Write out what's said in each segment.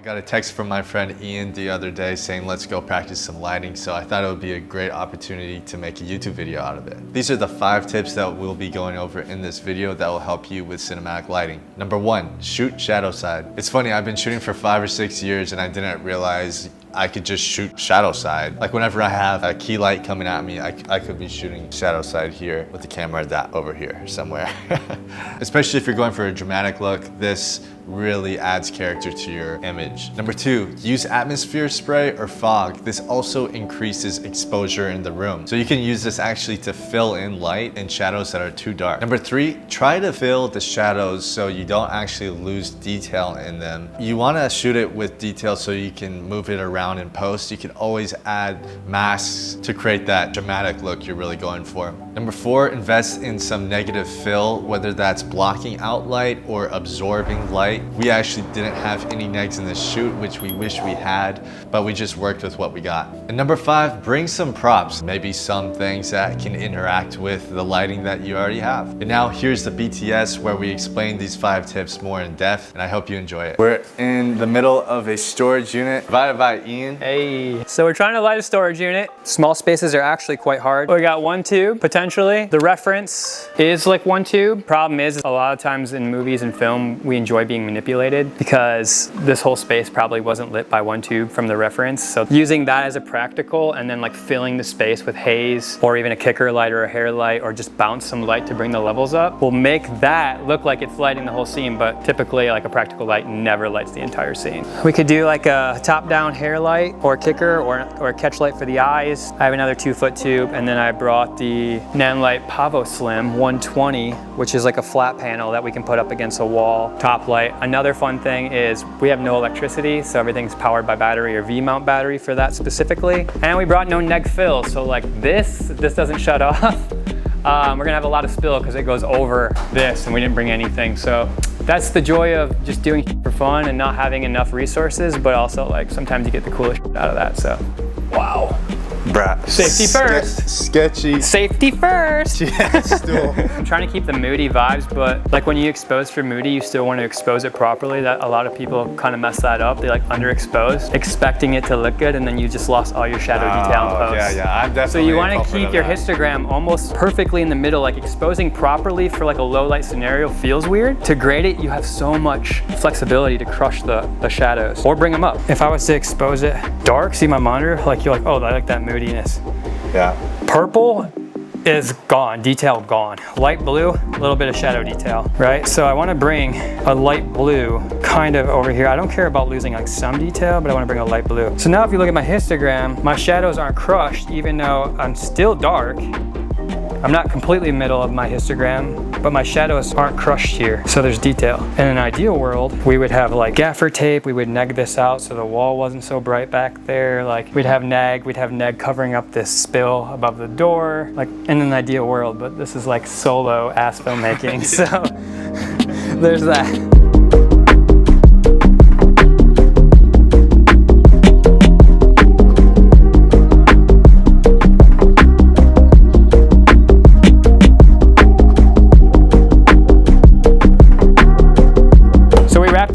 got a text from my friend Ian the other day saying let's go practice some lighting, so I thought it would be a great opportunity to make a YouTube video out of it. These are the 5 tips that we'll be going over in this video that will help you with cinematic lighting. Number 1, shoot shadow side. It's funny, I've been shooting for 5 or 6 years and I didn't realize I could just shoot shadow side. Like whenever I have a key light coming at me, I could be shooting shadow side here with the camera that over here somewhere. Especially if you're going for a dramatic look, this really adds character to your image. Number 2, use atmosphere spray or fog. This also increases exposure in the room. So you can use this actually to fill in light in shadows that are too dark. Number 3, try to fill the shadows so you don't actually lose detail in them. You want to shoot it with detail so you can move it around in post. You can always add masks to create that dramatic look you're really going for. Number 4, invest in some negative fill, whether that's blocking out light or absorbing light. We actually didn't have any negs in this shoot, which we wish we had, but we just worked with what we got. And number 5, bring some props, maybe some things that can interact with the lighting that you already have. And now here's the BTS where we explain these 5 tips more in depth, and I hope you enjoy it. We're in the middle of a storage unit provided by Ian. Hey, so we're trying to light a storage unit. Small spaces are actually quite hard. We got 1 tube, potentially. The reference is like 1 tube. Problem is, a lot of times in movies and film, we enjoy being manipulated because this whole space probably wasn't lit by 1 tube from the reference. So using that as a practical and then like filling the space with haze or even a kicker light or a hair light or just bounce some light to bring the levels up will make that look like it's lighting the whole scene, but typically like a practical light never lights the entire scene. We could do like a top-down hair light or kicker or a catch light for the eyes. I have another 2-foot tube, and then I brought the Nanlite Pavo Slim 120, which is like a flat panel that we can put up against a wall. Top light. Another fun thing is we have no electricity, so everything's powered by battery or V-mount battery for that specifically. And we brought no neg fill, so like this doesn't shut off. We're gonna have a lot of spill because it goes over this and we didn't bring anything. So that's the joy of just doing for fun and not having enough resources, but also like sometimes you get the coolest out of that, so. Wow. Bruh. Safety first. Sketchy. Safety first. Yeah, still. I'm trying to keep the moody vibes, but like when you expose for moody, you still want to expose it properly. That a lot of people kind of mess that up. They like underexpose, expecting it to look good, and then you just lost all your shadow detail in post. Yeah, I'm definitely. So you want to keep your histogram almost perfectly in the middle, like exposing properly for like a low light scenario feels weird. To grade it, you have so much flexibility to crush the shadows or bring them up. If I was to expose it dark, see my monitor, like you're like, oh, I like that moodiness. Yeah. Purple is gone, detail gone. Light blue, a little bit of shadow detail, right? So I want to bring a light blue kind of over here. I don't care about losing like some detail, but I want to bring a light blue. So now if you look at my histogram, my shadows aren't crushed, even though I'm still dark. I'm not completely middle of my histogram, but my shadows aren't crushed here, so there's detail. In an ideal world, we would have like gaffer tape, we would neg this out so the wall wasn't so bright back there. Like we'd have neg covering up this spill above the door, like in an ideal world, but this is like solo ass filmmaking, so there's that.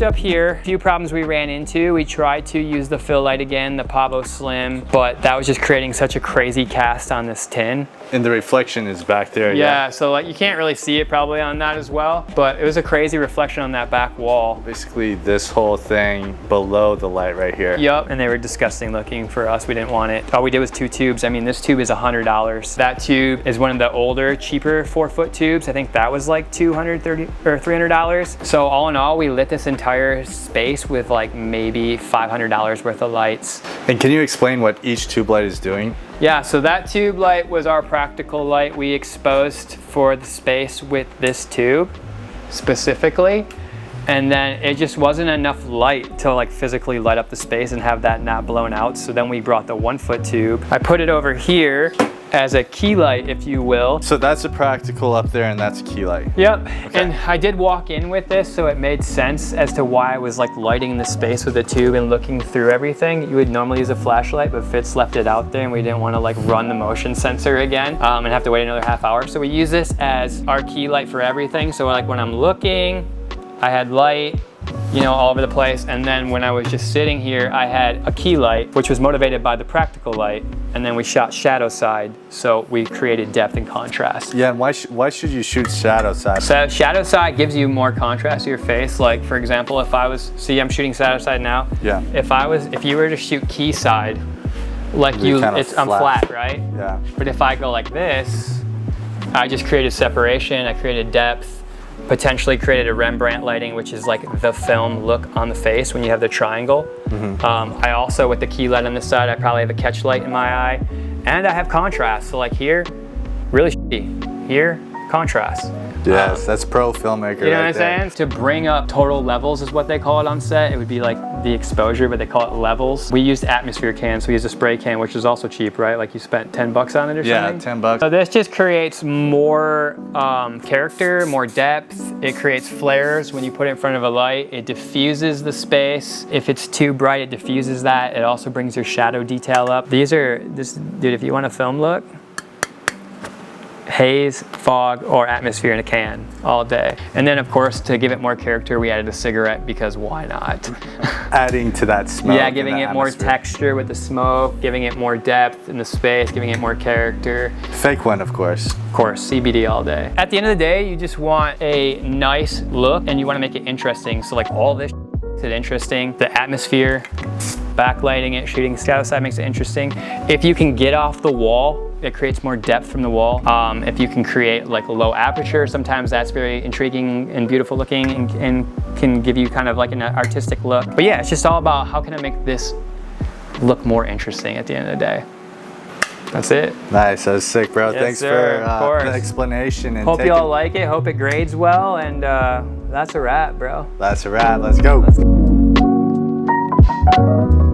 Up here, a few problems we ran into. We tried to use the fill light again, the Pavo Slim, but that was just creating such a crazy cast on this tin. And the reflection is back there. Yeah, so like you can't really see it probably on that as well, but it was a crazy reflection on that back wall. Basically this whole thing below the light right here. Yep, and they were disgusting looking for us. We didn't want it. All we did was 2 tubes. I mean, this tube is $100. That tube is one of the older, cheaper 4-foot tubes. I think that was like $230 or $300. So all in all, we lit this entire space with like maybe $500 worth of lights. And can you explain what each tube light is doing? Yeah, so that tube light was our practical light we exposed for the space with this tube specifically. And then it just wasn't enough light to like physically light up the space and have that not blown out. So then we brought the 1-foot tube. I put it over here as a key light, if you will. So that's a practical up there and that's a key light. Yep, okay. And I did walk in with this, so it made sense as to why I was like lighting the space with the tube and looking through everything. You would normally use a flashlight, but Fitz left it out there and we didn't want to like run the motion sensor again and have to wait another half hour. So we use this as our key light for everything. So like when I'm looking, I had light, you know, all over the place. And then when I was just sitting here, I had a key light, which was motivated by the practical light. And then we shot shadow side, so we created depth and contrast. Yeah, and why should you shoot shadow side? So shadow side gives you more contrast to your face. Like for example, if I was, see, I'm shooting shadow side now. Yeah. If you were to shoot key side, like I'm flat, right? Yeah. But if I go like this, I just created separation, I created depth, potentially created a Rembrandt lighting, which is like the film look on the face when you have the triangle. I also, with the key light on this side, I probably have a catch light in my eye, and I have contrast. So like here, really shitty. Here, contrast. Yes, that's pro filmmaker. You know right what I'm saying? To bring up total levels is what they call it on set. It would be like the exposure, but they call it levels. We used atmosphere cans, so we used a spray can, which is also cheap, right? Like you spent 10 bucks on it or something? Yeah, 10 bucks. So this just creates more character, more depth. It creates flares when you put it in front of a light. It diffuses the space. If it's too bright, it diffuses that. It also brings your shadow detail up. These are, dude, if you want a film look, haze, fog, or atmosphere in a can all day. And then of course, to give it more character, we added a cigarette because why not? Adding to that smoke. Yeah, giving it more atmosphere. texture with the smoke, giving it more depth in the space, giving it more character. Fake one, of course. Of course, CBD all day. At the end of the day, you just want a nice look and you want to make it interesting. So like all this makes it interesting. The atmosphere, backlighting it, shooting shadow side makes it interesting. If you can get off the wall, it creates more depth from the wall. If you can create like a low aperture, sometimes that's very intriguing and beautiful looking and can give you kind of like an artistic look. But yeah, it's just all about how can I make this look more interesting at the end of the day. That's it. Nice, that was sick, bro. Yes, Thanks sir, for the explanation. And hope you all like it, hope it grades well, and that's a wrap, bro. That's a wrap, let's go. Let's go.